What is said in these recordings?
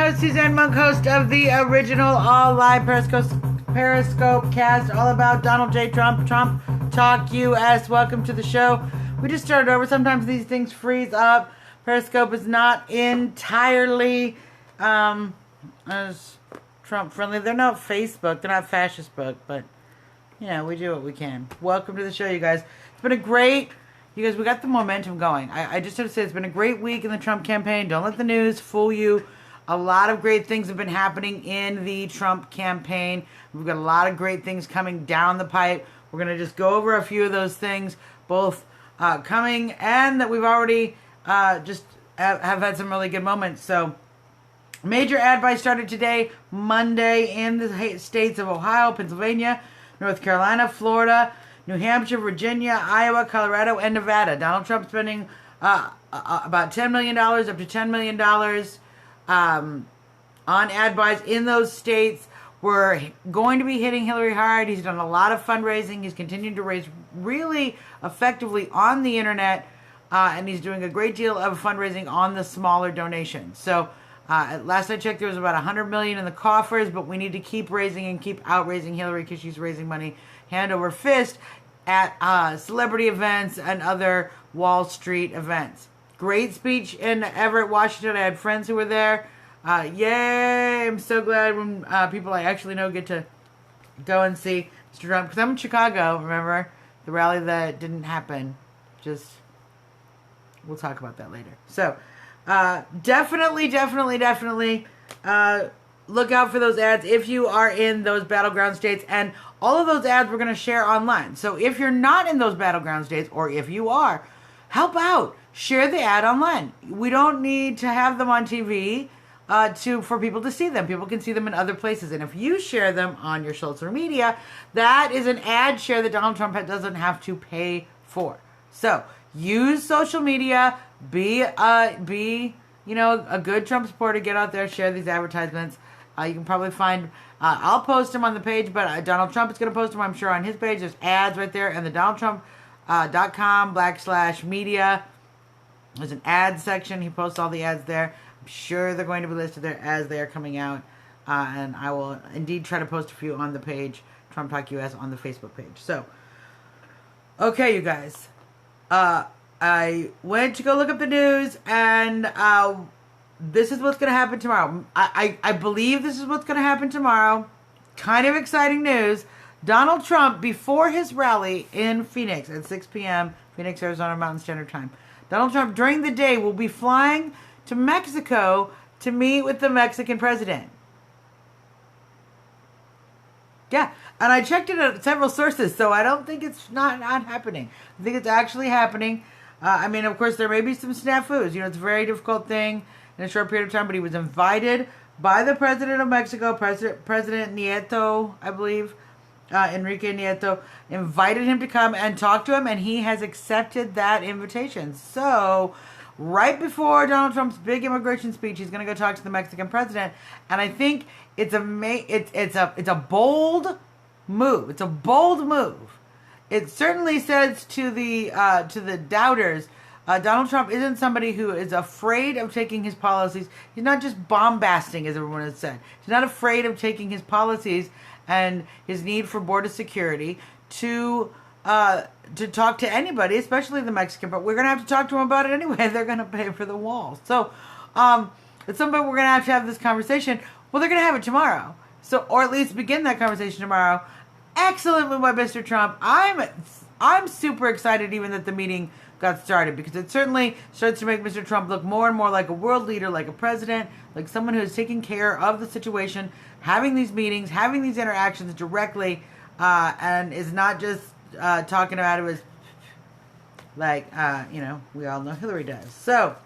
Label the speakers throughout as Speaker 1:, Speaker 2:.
Speaker 1: host, Suzanne Monk, host of the original all-live Periscope cast, all about Donald J. Trump, Trump Talk US. Welcome to the show. We just started over. Sometimes these things freeze up. Periscope is not entirely as Trump-friendly. They're not Facebook. They're not fascist book, but, you know, we do what we can. Welcome to the show, you guys. It's been a great... You guys, we got the momentum going. I just have to say, it's been a great week in the Trump campaign. Don't let the news fool you. A lot of great things have been happening in the Trump campaign. We've got a lot of great things coming down the pipe. We're going to just go over a few of those things, both coming and that we've already just have had some really good moments. So, major ad buy started today, Monday, in the states of Ohio, Pennsylvania, North Carolina, Florida, New Hampshire, Virginia, Iowa, Colorado, and Nevada. Donald Trump spending about $10 million, up to $10 million on ad buys in those states. We're going to be hitting Hillary hard. He's done a lot of fundraising. He's continued to raise really effectively on the internet, and he's doing a great deal of fundraising on the smaller donations. So last I checked, there was about $100 million in the coffers, but we need to keep raising and keep outraising Hillary because she's raising money hand over fist at celebrity events and other Wall Street events. Great speech in Everett, Washington. I had friends who were there. Yay! I'm so glad when people I actually know get to go and see Mr. Trump. Because I'm in Chicago, remember? The rally that didn't happen. We'll talk about that later. So, definitely look out for those ads if you are in those battleground states. And all of those ads we're going to share online. So if you're not in those battleground states, or if you are, help out. Share the ad online. We don't need to have them on TV for people to see them. People can see them in other places. And if you share them on your social media, that is an ad share that Donald Trump doesn't have to pay for. So use social media. Be a good Trump supporter. Get out there, share these advertisements. You can probably find, I'll post them on the page, but Donald Trump is going to post them, I'm sure, on his page. There's ads right there, and the DonaldTrump.com/media. There's an ad section. He posts all the ads there. I'm sure they're going to be listed there as they are coming out. And I will indeed try to post a few on the page, Trump Talk US, on the Facebook page. So, okay, you guys. I went to go look up the news, and this is what's going to happen tomorrow. I believe this is what's going to happen tomorrow. Kind of exciting news. Donald Trump, before his rally in Phoenix at 6 p.m., Phoenix, Arizona, Mountain Standard Time, Donald Trump, during the day, will be flying to Mexico to meet with the Mexican president. Yeah, and I checked it at several sources, so I don't think it's not happening. I think it's actually happening. I mean, of course, there may be some snafus. You know, it's a very difficult thing in a short period of time, but he was invited by the president of Mexico, President Nieto, I believe, Enrique Nieto, invited him to come and talk to him, and he has accepted that invitation. So, right before Donald Trump's big immigration speech, he's going to go talk to the Mexican president, and I think it's a bold move. It's a bold move. It certainly says to the doubters, Donald Trump isn't somebody who is afraid of taking his policies. He's not just bombasting, as everyone has said. He's not afraid of taking his policies and his need for border security to talk to anybody, especially the Mexican. But we're going to have to talk to him about it anyway. They're going to pay for the wall. So at some point, we're going to have this conversation. Well, they're going to have it tomorrow. So, or at least begin that conversation tomorrow. Excellent move by Mr. Trump. I'm super excited even that the meeting got started, because it certainly starts to make Mr. Trump look more and more like a world leader, like a president, like someone who is taking care of the situation, having these meetings, having these interactions directly, and is not just talking about it as like, we all know Hillary does. So,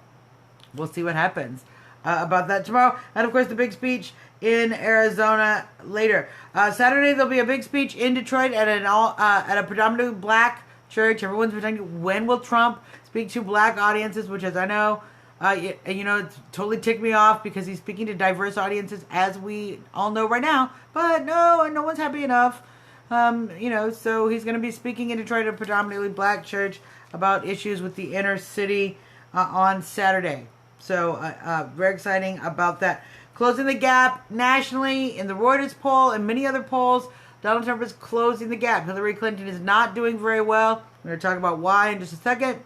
Speaker 1: we'll see what happens about that tomorrow. And, of course, the big speech in Arizona later. Saturday, there'll be a big speech in Detroit at a predominantly black church. Everyone's been talking, when will Trump speak to black audiences, which, as I know, it's totally ticked me off because he's speaking to diverse audiences, as we all know right now. But no one's happy enough. So he's going to be speaking in Detroit at a predominantly black church about issues with the inner city on Saturday. So very exciting about that. closing the gap nationally in the Reuters poll and many other polls. Donald Trump is closing the gap. Hillary Clinton is not doing very well. We're going to talk about why in just a second.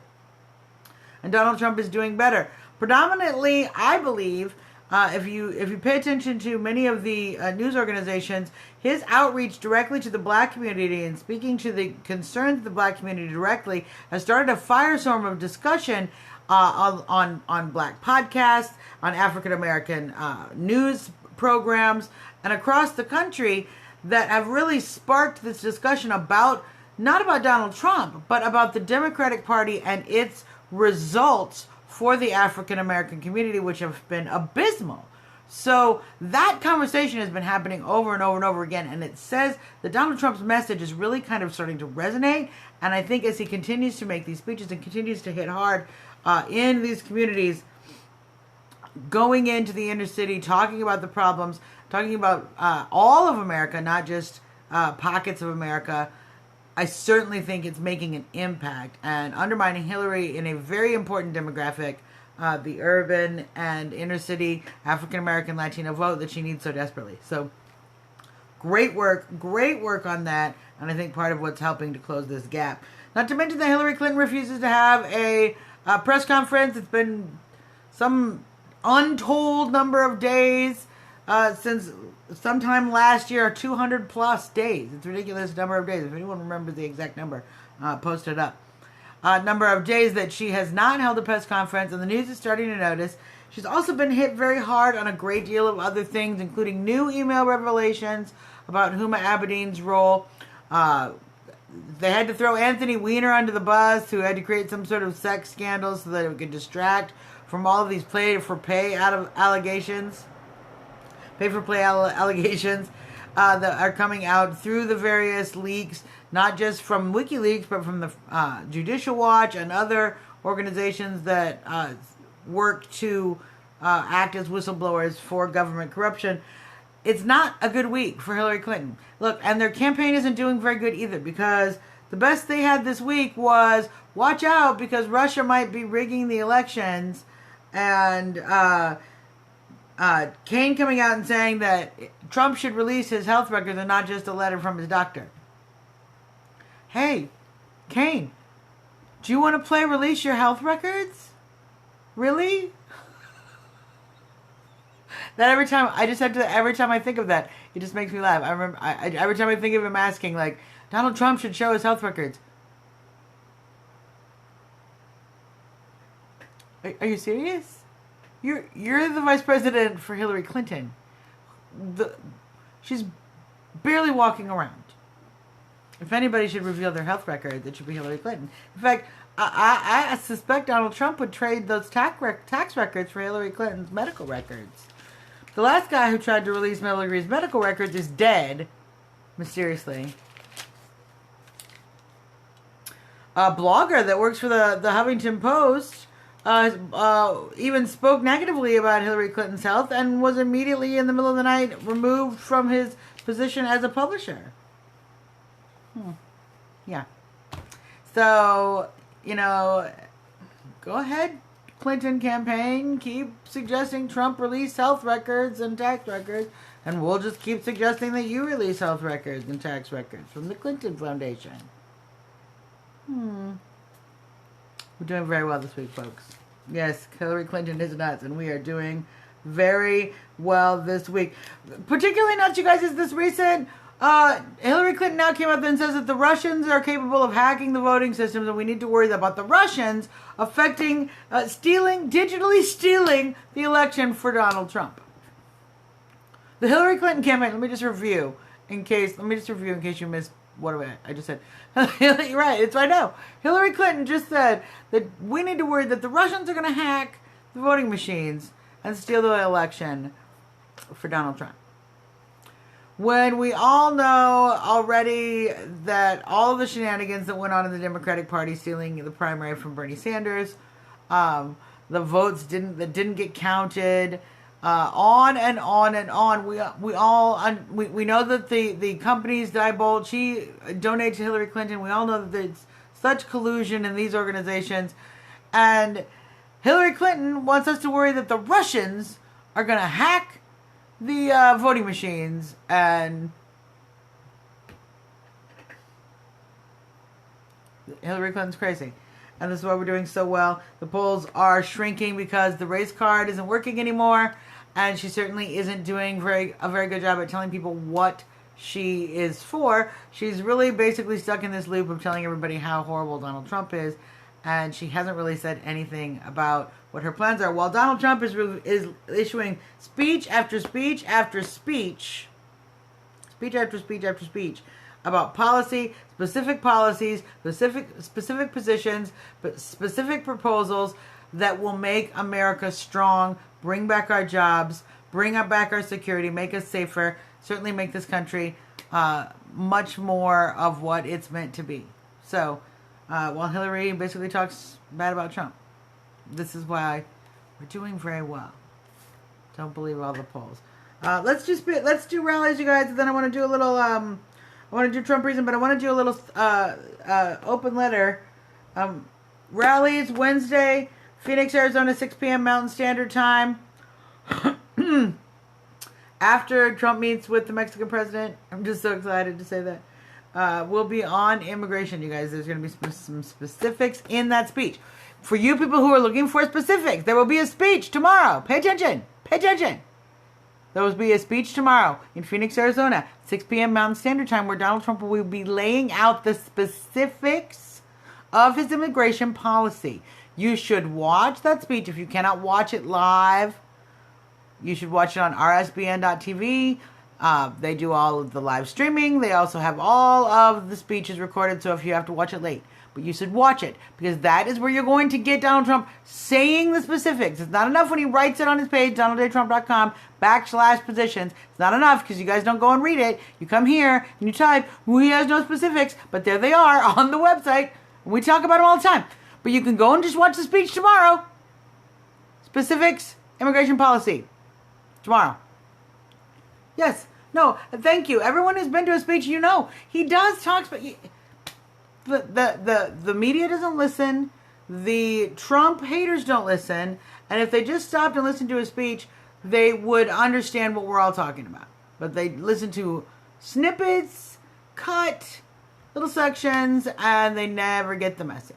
Speaker 1: And Donald Trump is doing better. Predominantly, I believe, if you pay attention to many of the news organizations, his outreach directly to the black community and speaking to the concerns of the black community directly has started a firestorm of discussion on black podcasts, on African American news programs, and across the country that have really sparked this discussion about, not about Donald Trump, but about the Democratic Party and its results for the African American community, which have been abysmal. So that conversation has been happening over and over and over again, and it says that Donald Trump's message is really kind of starting to resonate. And I think as he continues to make these speeches and continues to hit hard in these communities, going into the inner city, talking about the problems, talking about all of America, not just pockets of America, I certainly think it's making an impact and undermining Hillary in a very important demographic, the urban and inner city African American Latino vote that she needs so desperately. So great work on that, and I think part of what's helping to close this gap. Not to mention that Hillary Clinton refuses to have a press conference. It's been some untold number of days since sometime last year, 200 plus days. It's a ridiculous number of days. If anyone remembers the exact number, post it up. Number of days that she has not held a press conference, and the news is starting to notice. She's also been hit very hard on a great deal of other things, including new email revelations about Huma Abedin's role. They had to throw Anthony Weiner under the bus, who had to create some sort of sex scandal so that it could distract from all of these pay-for-play allegations that are coming out through the various leaks, not just from WikiLeaks, but from the Judicial Watch and other organizations that work to act as whistleblowers for government corruption. It's not a good week for Hillary Clinton. Look, and their campaign isn't doing very good either, because the best they had this week was, watch out because Russia might be rigging the elections, and Kane coming out and saying that Trump should release his health records and not just a letter from his doctor. Hey, Kane, do you want to play Release Your Health Records? Really? That every time I think of that, it just makes me laugh. I remember every time I think of him asking, like, Donald Trump should show his health records. Are you serious? You're the vice president for Hillary Clinton. She's barely walking around. If anybody should reveal their health records, it should be Hillary Clinton. In fact, I suspect Donald Trump would trade those tax records for Hillary Clinton's medical records. The last guy who tried to release Hillary's medical records is dead, mysteriously. A blogger that works for the Huffington Post even spoke negatively about Hillary Clinton's health and was immediately in the middle of the night removed from his position as a publisher. Yeah. So, go ahead, Clinton campaign. Keep suggesting Trump release health records and tax records, and we'll just keep suggesting that you release health records and tax records from the Clinton Foundation. We're doing very well this week, folks. Yes, Hillary Clinton is nuts, and we are doing very well this week. Particularly nuts, you guys, is this recent... Hillary Clinton now came up and says that the Russians are capable of hacking the voting systems, and we need to worry about the Russians affecting, digitally stealing the election for Donald Trump. The Hillary Clinton campaign, let me just review in case you missed what I just said. You're right, it's right now. Hillary Clinton just said that we need to worry that the Russians are going to hack the voting machines and steal the election for Donald Trump. When we all know already that all of the shenanigans that went on in the Democratic Party, stealing the primary from Bernie Sanders, the votes that didn't get counted, on and on and on. We know that the companies Diebold, she donated to Hillary Clinton. We all know that there's such collusion in these organizations, and Hillary Clinton wants us to worry that the Russians are going to hack the voting machines, and Hillary Clinton's crazy. And this is why we're doing so well. The polls are shrinking because the race card isn't working anymore, and she certainly isn't doing a very good job at telling people what she is for. She's really basically stuck in this loop of telling everybody how horrible Donald Trump is, and she hasn't really said anything about what her plans are. While Donald Trump is issuing speech after speech after speech, speech after speech after speech, about policy, specific policies, specific positions, but specific proposals that will make America strong, bring back our jobs, bring back our security, make us safer, certainly make this country much more of what it's meant to be. So, while Hillary basically talks bad about Trump, this is why we're doing very well. Don't believe all the polls. Let's do rallies, you guys, and then I want to do a little I want to do Trump reason, but I want to do a little open letter. Rallies Wednesday, Phoenix, Arizona, 6 p.m. Mountain Standard Time. After Trump meets with the Mexican president, I'm just so excited to say that. We'll be on immigration, you guys. There's going to be some specifics in that speech. For you people who are looking for specifics, there will be a speech tomorrow. Pay attention. Pay attention. There will be a speech tomorrow in Phoenix, Arizona, 6 p.m. Mountain Standard Time, where Donald Trump will be laying out the specifics of his immigration policy. You should watch that speech. If you cannot watch it live, you should watch it on rsbn.tv. They do all of the live streaming. They also have all of the speeches recorded, so if you have to watch it late. But you should watch it, because that is where you're going to get Donald Trump saying the specifics. It's not enough when he writes it on his page, donaldjtrump.com/positions. It's not enough because you guys don't go and read it. You come here and you type, well, he has no specifics, but there they are on the website. And we talk about them all the time. But you can go and just watch the speech tomorrow. Specifics, immigration policy. Tomorrow. Yes. No, thank you. Everyone who's been to a speech, you know, he does talk, but the media doesn't listen. The Trump haters don't listen. And if they just stopped and listened to his speech, they would understand what we're all talking about. But they listen to snippets, cut, little sections, and they never get the message.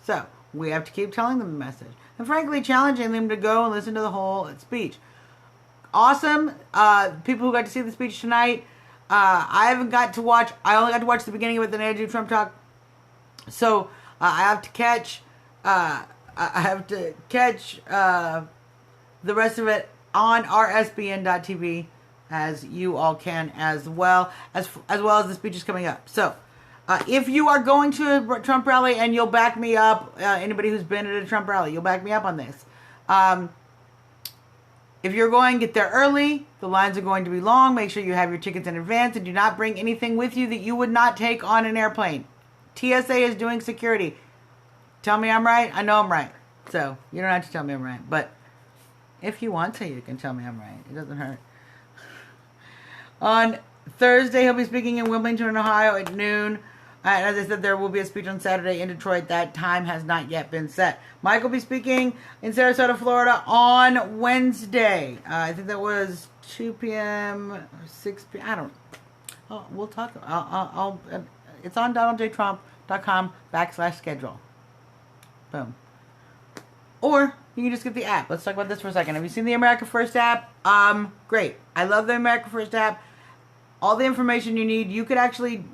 Speaker 1: So we have to keep telling them the message. And frankly, challenging them to go and listen to the whole speech. Awesome. People who got to see the speech tonight. I only got to watch the beginning of it, then I had to do Trump Talk. So I have to catch the rest of it on rsbn.tv, as you all can, as well as the speeches coming up. So if you are going to a Trump rally, and you'll back me up, anybody who's been at a Trump rally, you'll back me up on this. If you're going, get there early. The lines are going to be long. Make sure you have your tickets in advance, and do not bring anything with you that you would not take on an airplane. TSA is doing security. Tell me I'm right. I know I'm right. So you don't have to tell me I'm right. But if you want to, you can tell me I'm right. It doesn't hurt. On Thursday, he'll be speaking in Wilmington, Ohio at noon. And as I said, there will be a speech on Saturday in Detroit. That time has not yet been set. Mike will be speaking in Sarasota, Florida on Wednesday. I think that was 2 p.m. or 6 p.m. I don't know. We'll talk. It's on donaldjtrump.com/schedule. Boom. Or you can just get the app. Let's talk about this for a second. Have you seen the America First app? Great. I love the America First app. All the information you need. You could actually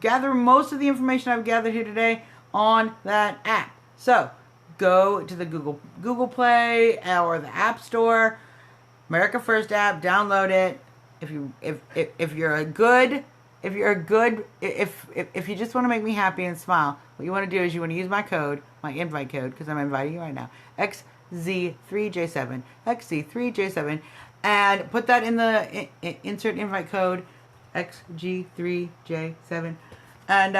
Speaker 1: gather most of the information I've gathered here today on that app. So go to the Google Play or the App Store. America First app. Download it. If you just want to make me happy and smile, what you want to do is you want to use my code, my invite code, because I'm inviting you right now, XZ3J7, and put that in the insert invite code, XG3J7, and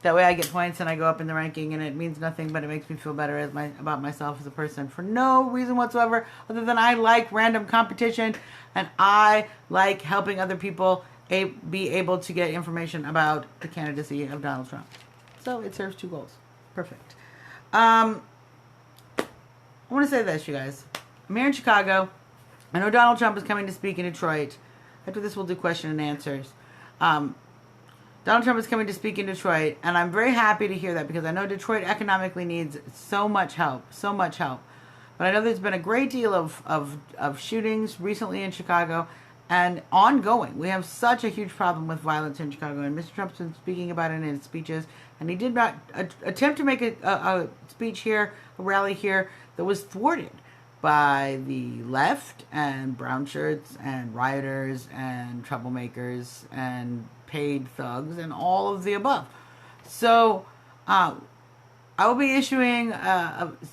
Speaker 1: that way I get points and I go up in the ranking, and it means nothing, but it makes me feel better about myself as a person for no reason whatsoever, other than I like random competition, and I like helping other people be able to get information about the candidacy of Donald Trump. So it serves two goals. Perfect. I want to say this, you guys. I'm here in Chicago. I know Donald Trump is coming to speak in Detroit. After this, we'll do question and answers. Donald Trump is coming to speak in Detroit, and I'm very happy to hear that because I know Detroit economically needs so much help. But I know there's been a great deal of shootings recently in Chicago and ongoing. We have such a huge problem with violence in Chicago, and Mr. Trump's been speaking about it in his speeches, and he did not attempt to make a speech here, a rally here, that was thwarted by the left and brown shirts and rioters and troublemakers and paid thugs and all of the above. So I will be issuing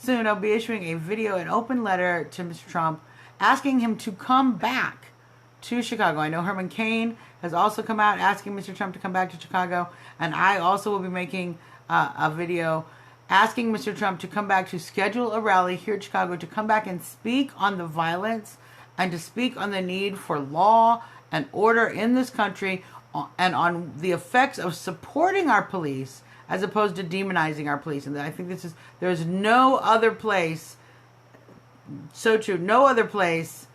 Speaker 1: soon. I'll be issuing a video, an open letter to Mr. Trump, asking him to come back to Chicago. I know Herman Cain has also come out asking Mr. Trump to come back to Chicago, and I also will be making a video asking Mr. Trump to come back, to schedule a rally here in Chicago, to come back and speak on the violence and to speak on the need for law and order in this country and on the effects of supporting our police as opposed to demonizing our police. And I think there's no other place, so true, no other place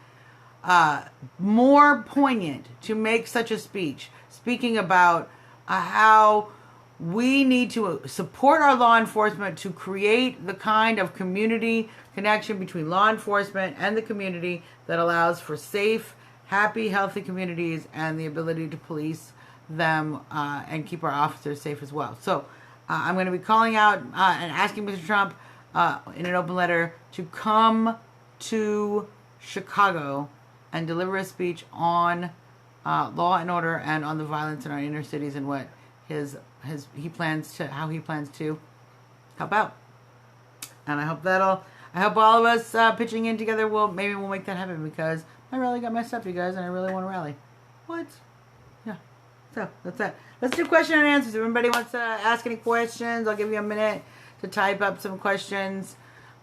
Speaker 1: more poignant to make such a speech, speaking about how we need to support our law enforcement to create the kind of community connection between law enforcement and the community that allows for safe, happy, healthy communities and the ability to police them and keep our officers safe as well. So I'm going to be calling out and asking Mr. Trump in an open letter to come to Chicago and deliver a speech on law and order and on the violence in our inner cities and what how he plans to help out. And I hope all of us pitching in together we'll make that happen, because my rally got messed up, you guys, and I really want to rally. What? Yeah. So that's that. Let's do question and answers. If anybody wants to ask any questions, I'll give you a minute to type up some questions.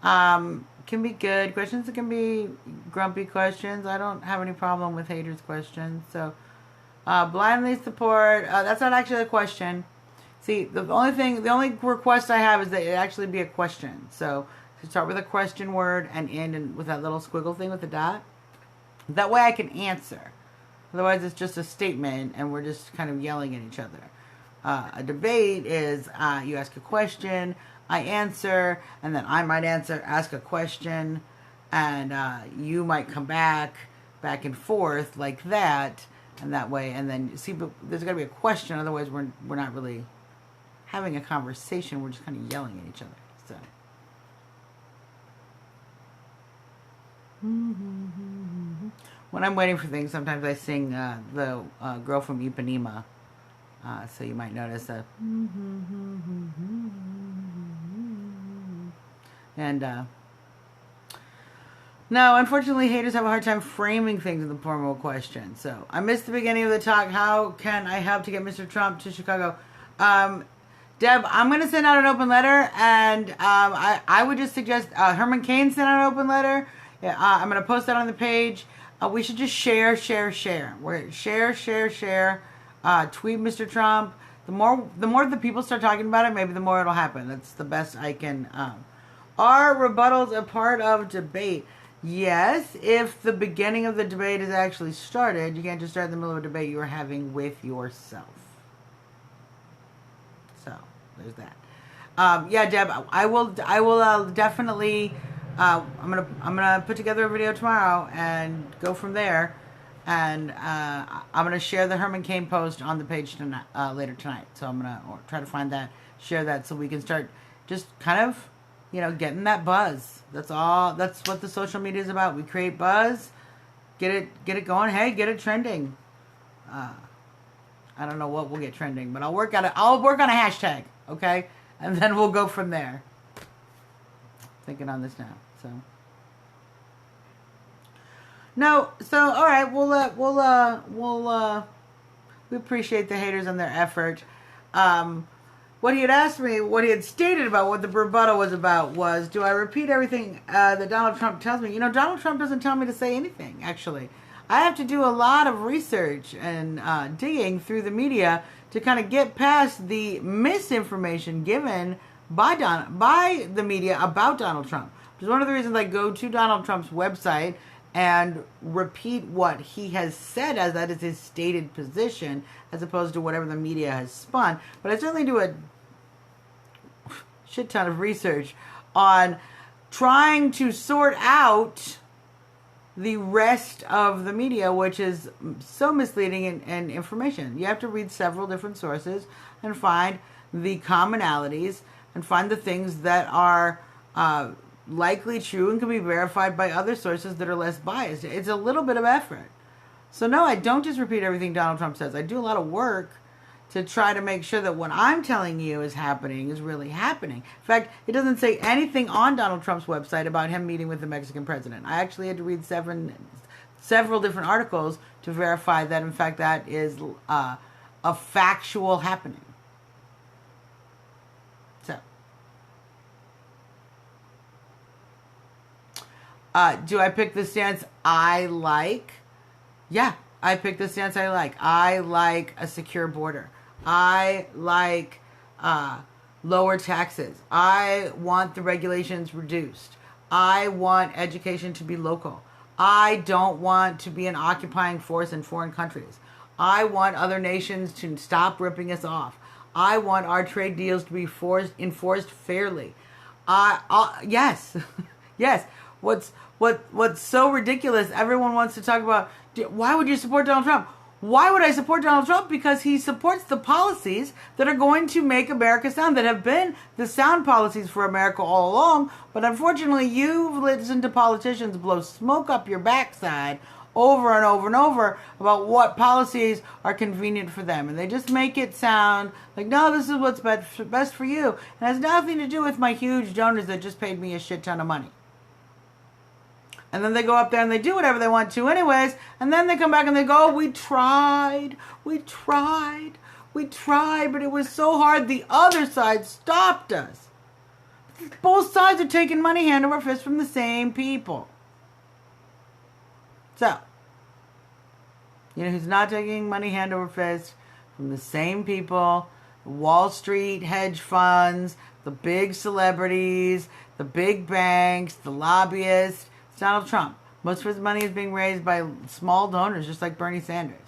Speaker 1: Can be good questions. It can be grumpy questions. I don't have any problem with haters' questions. So blindly support. That's not actually a question. See, the only request I have is that it actually be a question. So to start with a question word and end and with that little squiggle thing with the dot. That way I can answer. Otherwise, it's just a statement, and we're just kind of yelling at each other. A debate is you ask a question, I answer, and then I might ask a question, and you might come back and forth like that, and that way, and then see, but there's got to be a question. Otherwise, we're not really having a conversation. We're just kind of yelling at each other. So. When I'm waiting for things, sometimes I sing the Girl from Ipanema. So you might notice that. And no, unfortunately, haters have a hard time framing things in the form of a question. So I missed the beginning of the talk. How can I help to get Mr. Trump to Chicago? Deb, I'm going to send out an open letter, and I would just suggest Herman Cain sent out an open letter. I'm going to post that on the page. We should just share. We're share. Tweet Mr. Trump. The more the people start talking about it, maybe the more it'll happen. That's the best I can. Are rebuttals a part of debate? Yes, if the beginning of the debate is actually started. You can't just start in the middle of a debate you are having with yourself. So there's that. Yeah, Deb, I will definitely. I'm gonna put together a video tomorrow and go from there, and I'm gonna share the Herman Cain post on the page tonight, later tonight. So I'm gonna try to find that, share that, so we can start just kind of, getting that buzz. That's all. That's what the social media is about. We create buzz, get it going. Hey, get it trending. I don't know what will get trending, but I'll work on a hashtag, okay, and then we'll go from there. Thinking on this now, so no, so all right, we appreciate the haters and their effort. What he had asked me, what he had stated about what the rebuttal was about was, do I repeat everything that Donald Trump tells me? Donald Trump doesn't tell me to say anything. Actually, I have to do a lot of research and digging through the media to kind of get past the misinformation given by the media about Donald Trump. Which is one of the reasons I go to Donald Trump's website and repeat what he has said as that is his stated position, as opposed to whatever the media has spun. But I certainly do a shit ton of research on trying to sort out the rest of the media, which is so misleading and information. You have to read several different sources and find the commonalities and find the things that are likely true and can be verified by other sources that are less biased. It's a little bit of effort. So no, I don't just repeat everything Donald Trump says. I do a lot of work to try to make sure that what I'm telling you is happening is really happening. In fact, it doesn't say anything on Donald Trump's website about him meeting with the Mexican president. I actually had to read several different articles to verify that, in fact, that is a factual happening. So, do I pick the stance I like? Yeah, I pick the stance I like. I like a secure border. I like lower taxes. I want the regulations reduced. I want education to be local. I don't want to be an occupying force in foreign countries. I want other nations to stop ripping us off. I want our trade deals to be enforced fairly. Yes, yes. What's so ridiculous? Everyone wants to talk about, why would you support Donald Trump? Why would I support Donald Trump? Because he supports the policies that are going to make America sound, that have been the sound policies for America all along. But unfortunately, you've listened to politicians blow smoke up your backside over and over and over about what policies are convenient for them. And they just make it sound like, no, this is what's best for you. And it has nothing to do with my huge donors that just paid me a shit ton of money. And then they go up there and they do whatever they want to anyways. And then they come back and they go, we tried, but it was so hard. The other side stopped us. Both sides are taking money hand over fist from the same people. So, you know who's not taking money hand over fist? From the same people, Wall Street hedge funds, the big celebrities, the big banks, the lobbyists. It's Donald Trump. Most of his money is being raised by small donors, just like Bernie Sanders.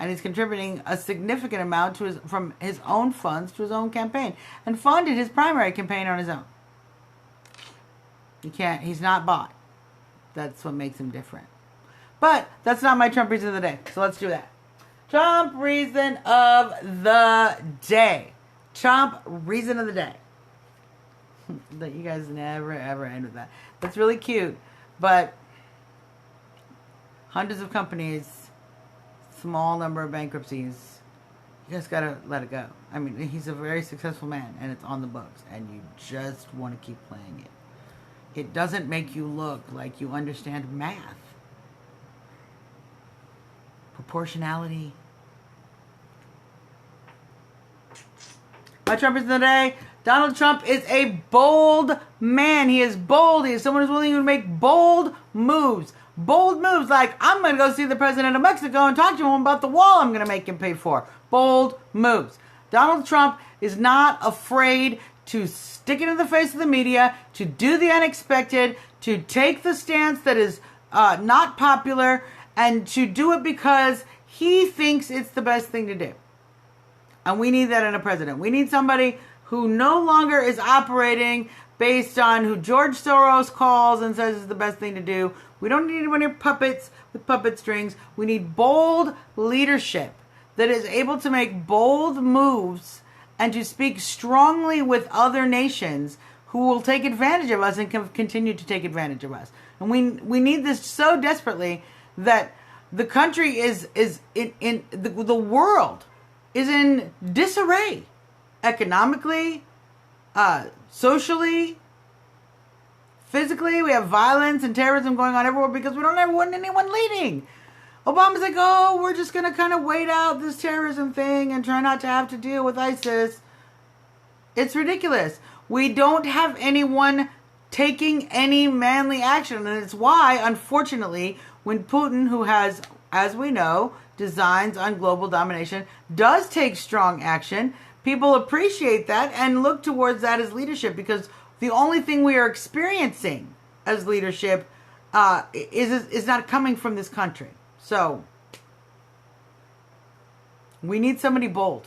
Speaker 1: And he's contributing a significant amount from his own funds to his own campaign. And funded his primary campaign on his own. He's not bought. That's what makes him different. But that's not my Trump reason of the day. So let's do that. Trump reason of the day. Trump reason of the day. That you guys never ever end with that. That's really cute. But hundreds of companies, small number of bankruptcies, you just gotta let it go. I mean, he's a very successful man, and it's on the books, and you just want to keep playing it. It doesn't make you look like you understand math. Proportionality. My Trump is the day. Donald Trump is a bold man. He is bold. He is someone who's willing to make bold moves. Bold moves like, I'm going to go see the president of Mexico and talk to him about the wall I'm going to make him pay for. Bold moves. Donald Trump is not afraid to stick it in the face of the media, to do the unexpected, to take the stance that is not popular, and to do it because he thinks it's the best thing to do. And we need that in a president. We need somebody who no longer is operating based on who George Soros calls and says is the best thing to do. We don't need anyone here puppets with puppet strings. We need bold leadership that is able to make bold moves and to speak strongly with other nations who will take advantage of us and continue to take advantage of us. And we need this so desperately that the country is in the world is in disarray. Economically, socially, physically, we have violence and terrorism going on everywhere because we don't ever want anyone leading. Obama's like, oh, we're just going to kind of wait out this terrorism thing and try not to have to deal with ISIS. It's ridiculous. We don't have anyone taking any manly action. And it's why, unfortunately, when Putin, who has, as we know, designs on global domination, does take strong action, people appreciate that and look towards that as leadership, because the only thing we are experiencing as leadership is not coming from this country. So we need somebody bold.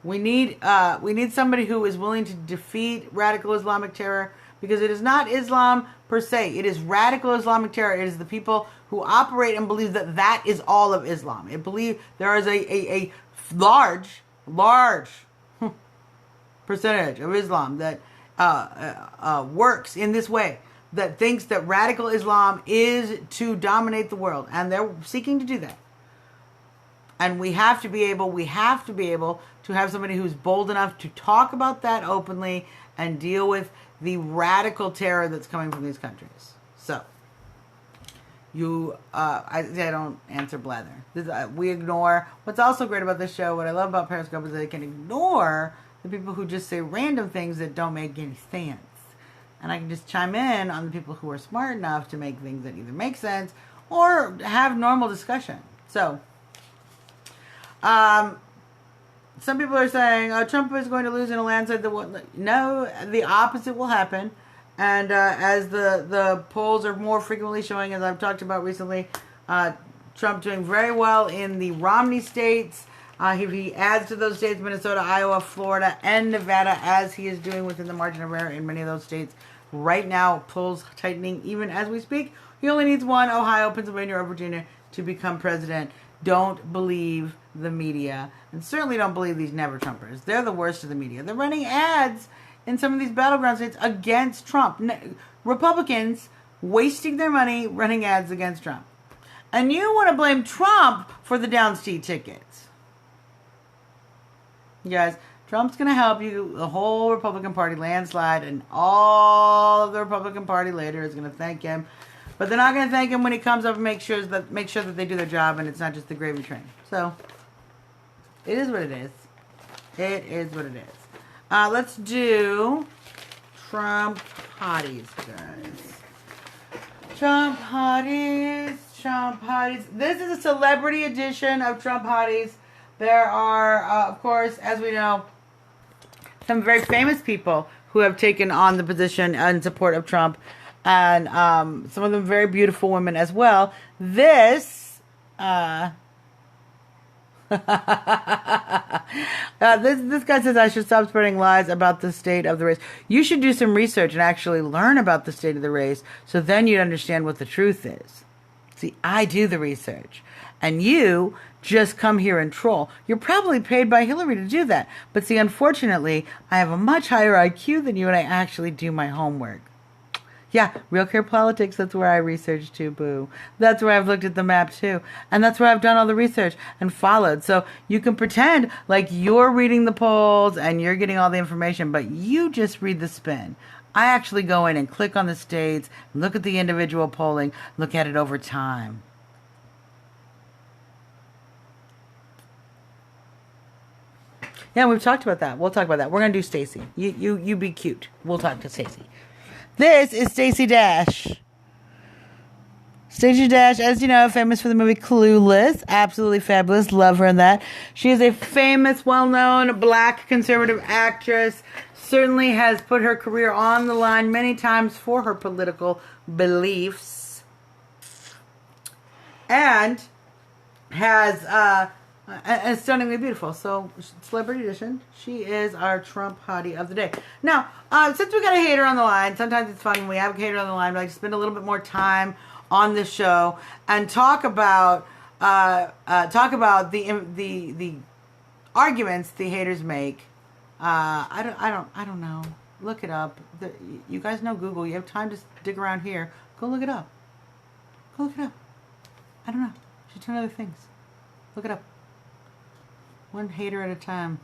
Speaker 1: We need somebody who is willing to defeat radical Islamic terror, because it is not Islam per se. It is radical Islamic terror. It is the people who operate and believe that that is all of Islam. It believe there is a large percentage of Islam that works in this way, that thinks that radical Islam is to dominate the world, and they're seeking to do that. And we have to be able to have somebody who's bold enough to talk about that openly and deal with the radical terror that's coming from these countries. So, I don't answer blather. We ignore. What's also great about this show, what I love about Periscope, is that they can ignore the people who just say random things that don't make any sense. And I can just chime in on the people who are smart enough to make things that either make sense or have normal discussion. So, some people are saying, Trump is going to lose in a landslide. No, the opposite will happen. And as the polls are more frequently showing, as I've talked about recently, Trump doing very well in the Romney states. If he adds to those states, Minnesota, Iowa, Florida, and Nevada, as he is doing within the margin of error in many of those states. Right now, polls tightening even as we speak. He only needs one, Ohio, Pennsylvania, or Virginia, to become president. Don't believe the media, and certainly don't believe these never-Trumpers. They're the worst of the media. They're running ads in some of these battleground states against Trump. Republicans wasting their money running ads against Trump. And you want to blame Trump for the downstate tickets. You guys, Trump's going to help you, the whole Republican Party landslide, and all of the Republican Party later is going to thank him. But they're not going to thank him when he comes up and make sure that they do their job, and it's not just the gravy train. So, it is what it is. It is what it is. Let's do Trump hotties, guys. Trump hotties. This is a celebrity edition of Trump hotties. There are, of course, as we know, some very famous people who have taken on the position in support of Trump. And some of them very beautiful women as well. This guy says I should stop spreading lies about the state of the race. You should do some research and actually learn about the state of the race, so then you'd understand what the truth is. See, I do the research, and you just come here and troll. You're probably paid by Hillary to do that. But see, unfortunately, I have a much higher IQ than you, and I actually do my homework. Yeah, Real Care Politics, that's where I researched too, boo. That's where I've looked at the map too. And that's where I've done all the research and followed. So you can pretend like you're reading the polls and you're getting all the information, but you just read the spin. I actually go in and click on the states, look at the individual polling, look at it over time. Yeah, we've talked about that. We'll talk about that. We're going to do Stacey. You be cute. We'll talk to Stacey. This is Stacey Dash. Stacey Dash, as you know, famous for the movie Clueless. Absolutely fabulous. Love her in that. She is a famous, well-known black conservative actress. Certainly has put her career on the line many times for her political beliefs. And has and stunningly beautiful. So, celebrity edition. She is our Trump hottie of the day. Now, since we got a hater on the line, sometimes it's fun when we have a hater on the line. We like to spend a little bit more time on this show and talk about the arguments the haters make. I don't know. Look it up. You guys know Google. You have time to dig around here. Go look it up. I don't know. She's doing other things. Look it up. One hater at a time.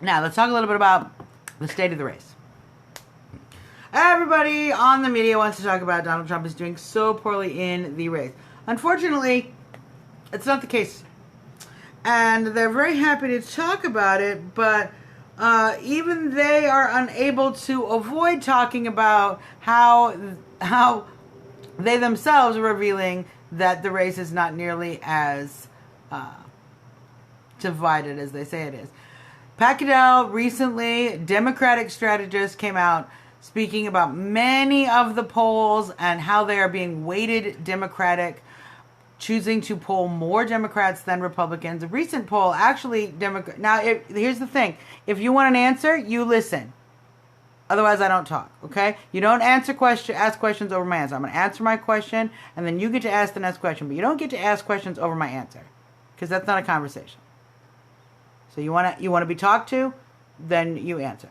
Speaker 1: Now, let's talk a little bit about the state of the race. Everybody on the media wants to talk about Donald Trump is doing so poorly in the race. Unfortunately, it's not the case. And they're very happy to talk about it, but even they are unable to avoid talking about how they themselves are revealing that the race is not nearly as divided as they say it is. Pat Caddell recently, Democratic strategist, came out speaking about many of the polls and how they are being weighted Democratic, choosing to poll more Democrats than Republicans. A recent poll, actually, here's the thing. If you want an answer, you listen. Otherwise, I don't talk, okay? You don't ask questions over my answer. I'm going to answer my question, and then you get to ask the next question. But you don't get to ask questions over my answer, because that's not a conversation. So you want to be talked to, then you answer.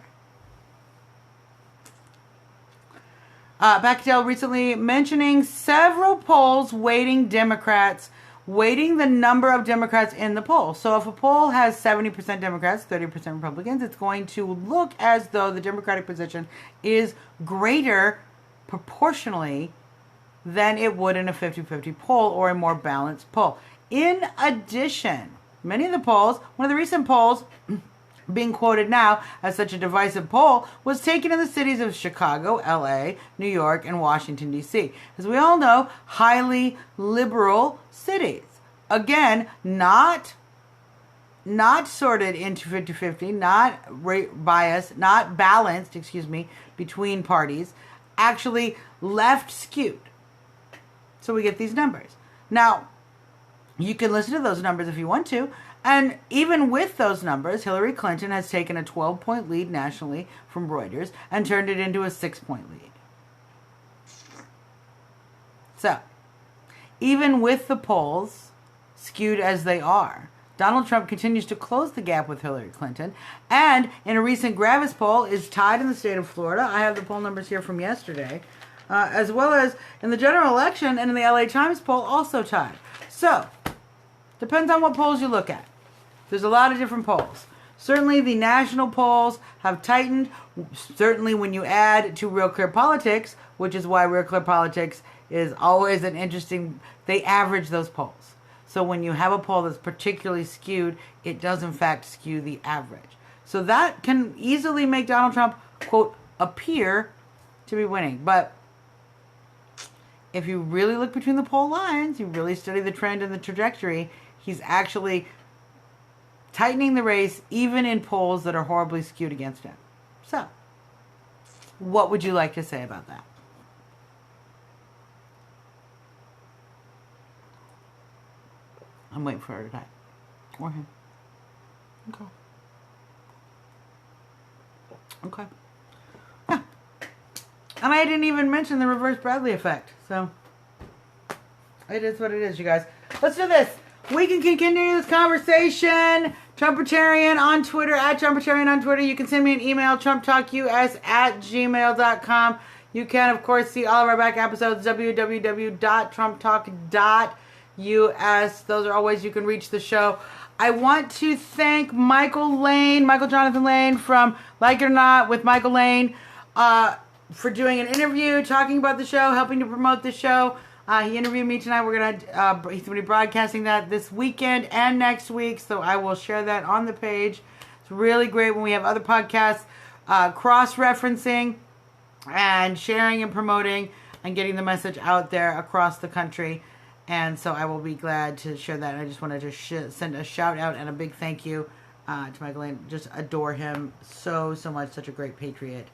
Speaker 1: Pat Caddell recently mentioning several polls weighting the number of Democrats in the poll. So if a poll has 70% Democrats, 30% Republicans, it's going to look as though the Democratic position is greater proportionally than it would in a 50-50 poll or a more balanced poll. In addition, many of the polls, one of the recent polls being quoted now as such a divisive poll, was taken in the cities of Chicago, LA, New York, and Washington, D.C. As we all know, highly liberal cities. Again, not sorted into 50-50, not biased, not balanced, between parties, actually left skewed. So we get these numbers. Now, you can listen to those numbers if you want to. And even with those numbers, Hillary Clinton has taken a 12-point lead nationally from Reuters and turned it into a 6-point lead. So, even with the polls skewed as they are, Donald Trump continues to close the gap with Hillary Clinton, and in a recent Gravis poll is tied in the state of Florida. I have the poll numbers here from yesterday, as well as in the general election and in the LA Times poll, also tied. So, depends on what polls you look at. There's a lot of different polls. Certainly the national polls have tightened. Certainly when you add to Real Clear Politics, which is why Real Clear Politics is always an interesting, they average those polls. So when you have a poll that's particularly skewed, it does in fact skew the average. So that can easily make Donald Trump, quote, appear to be winning. But if you really look between the poll lines, you really study the trend and the trajectory, he's actually tightening the race even in polls that are horribly skewed against him. So, what would you like to say about that? I'm waiting for her to type. Or him. Okay. Yeah. And I didn't even mention the reverse Bradley effect. So, it is what it is, you guys. Let's do this. We can continue this conversation. Trumpetarian on Twitter, at Trumpetarian on Twitter. You can send me an email, trumptalkus@gmail.com. You can, of course, see all of our back episodes, www.trumptalk.us. Those are all ways you can reach the show. I want to thank Michael Jonathan Lane from Like It or Not with Michael Lane, for doing an interview, talking about the show, helping to promote the show. He interviewed me tonight. He's going to be broadcasting that this weekend and next week, so I will share that on the page. It's really great when we have other podcasts cross-referencing and sharing and promoting and getting the message out there across the country. And so I will be glad to share that. I just wanted to send a shout out and a big thank you to Michael Lane. Just adore him so much. Such a great patriot.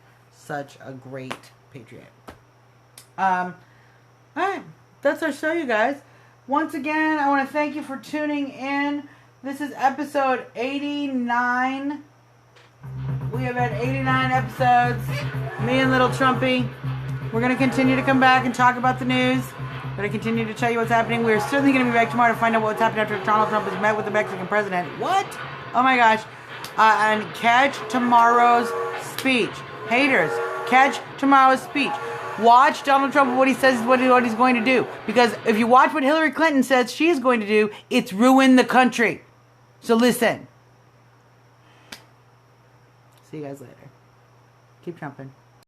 Speaker 1: All right. That's our show, you guys. Once again, I want to thank you for tuning in. This is episode 89. We have had 89 episodes. Me and Little Trumpy. We're going to continue to come back and talk about the news. We're going to continue to tell you what's happening. We're certainly going to be back tomorrow to find out what's happening after Donald Trump has met with the Mexican president. What? Oh my gosh. And catch tomorrow's speech. Haters, catch tomorrow's speech. Watch Donald Trump, what he says is what he's going to do. Because if you watch what Hillary Clinton says she's going to do, it's ruin the country. So listen. See you guys later. Keep trumping.